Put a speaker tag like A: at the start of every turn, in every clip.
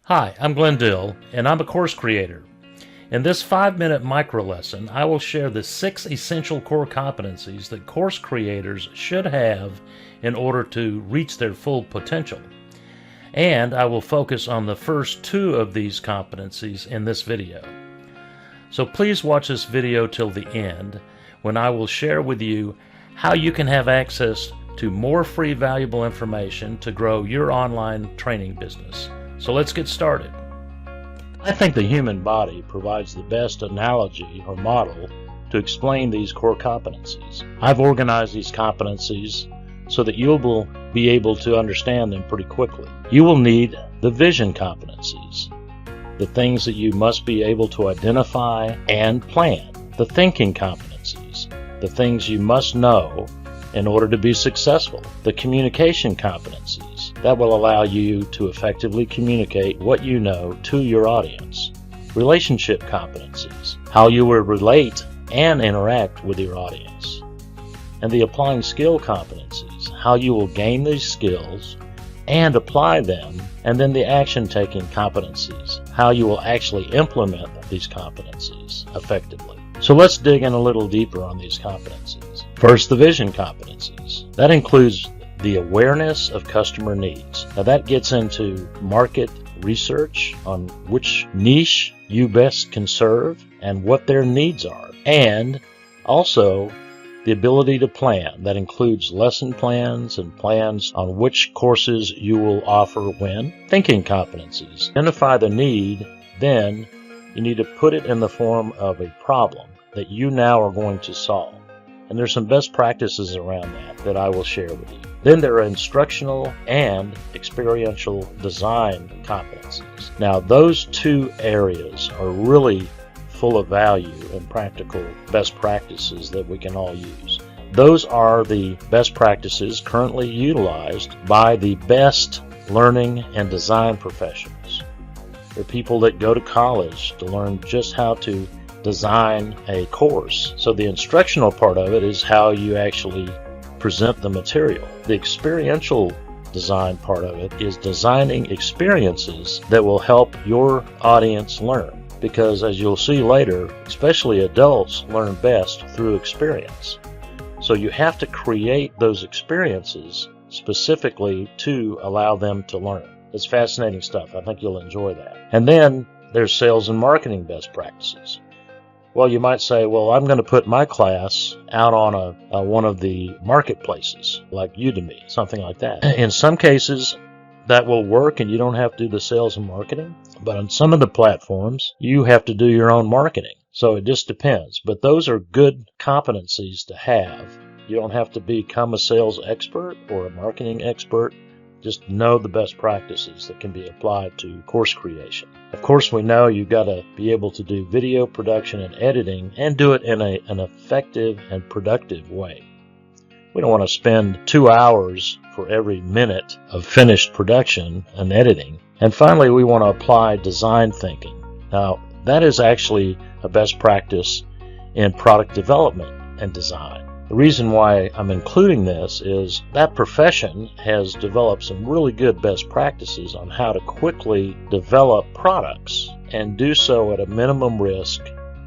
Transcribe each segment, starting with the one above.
A: Hi, I'm Glenn Dill, and I'm a course creator. In this 5-minute micro lesson, I will share the 6 essential core competencies that course creators should have in order to reach their full potential. And I will focus on the first 2 of these competencies in this video. So please watch this video till the end, when I will share with you how you can have access to more free valuable information to grow your online training business. So let's get started. I think the human body provides the best analogy or model to explain these core competencies. I've organized these competencies so that you will be able to understand them pretty quickly. You will need the vision competencies, the things that you must be able to identify and plan, the thinking competencies, the things you must know in order to be successful, the communication competencies that will allow you to effectively communicate what you know to your audience, relationship competencies, how you will relate and interact with your audience, and the applying skill competencies, how you will gain these skills and apply them, and then the action-taking competencies, how you will actually implement these competencies effectively. So let's dig in a little deeper on these competencies. First, the vision competencies. That includes the awareness of customer needs. Now that gets into market research on which niche you best can serve and what their needs are. And also the ability to plan. That includes lesson plans and plans on which courses you will offer when. Thinking competencies. Identify the need, then you need to put it in the form of a problem that you now are going to solve. And there's some best practices around that I will share with you. Then there are instructional and experiential design competencies. Now those 2 areas are really full of value and practical best practices that we can all use. Those are the best practices currently utilized by the best learning and design professionals. They're people that go to college to learn just how to design a course. So the instructional part of it is how you actually present the material. The experiential design part of it is designing experiences that will help your audience learn. Because as you'll see later, especially adults learn best through experience. So you have to create those experiences specifically to allow them to learn. It's fascinating stuff. I think you'll enjoy that. And then there's sales and marketing best practices. Well, you might say, well, I'm going to put my class out on one of the marketplaces like Udemy, something like that. In some cases, that will work and you don't have to do the sales and marketing. But on some of the platforms, you have to do your own marketing. So it just depends. But those are good competencies to have. You don't have to become a sales expert or a marketing expert. Just know the best practices that can be applied to course creation. Of course, we know you've got to be able to do video production and editing and do it in an effective and productive way. We don't want to spend 2 hours for every minute of finished production and editing. And finally, we want to apply design thinking. Now, that is actually a best practice in product development and design. The reason why I'm including this is that profession has developed some really good best practices on how to quickly develop products and do so at a minimum risk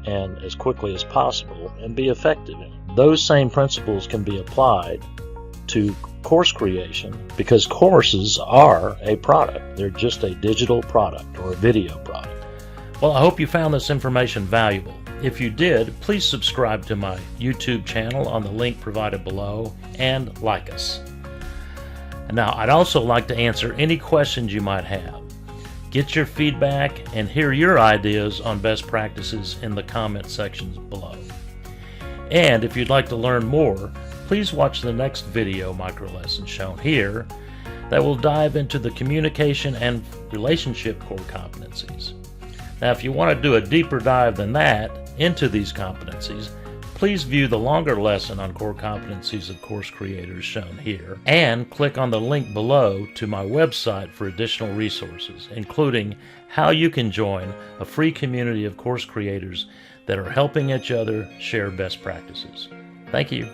A: and as quickly as possible and be effective in it. Those same principles can be applied to course creation because courses are a product. They're just a digital product or a video product. Well, I hope you found this information valuable. If you did, please subscribe to my YouTube channel on the link provided below and like us. Now, I'd also like to answer any questions you might have. Get your feedback and hear your ideas on best practices in the comment sections below. And if you'd like to learn more, please watch the next video micro lesson shown here that will dive into the communication and relationship core competencies. Now, if you want to do a deeper dive than that into these competencies, please view the longer lesson on core competencies of course creators shown here and click on the link below to my website for additional resources, including how you can join a free community of course creators that are helping each other share best practices. Thank you.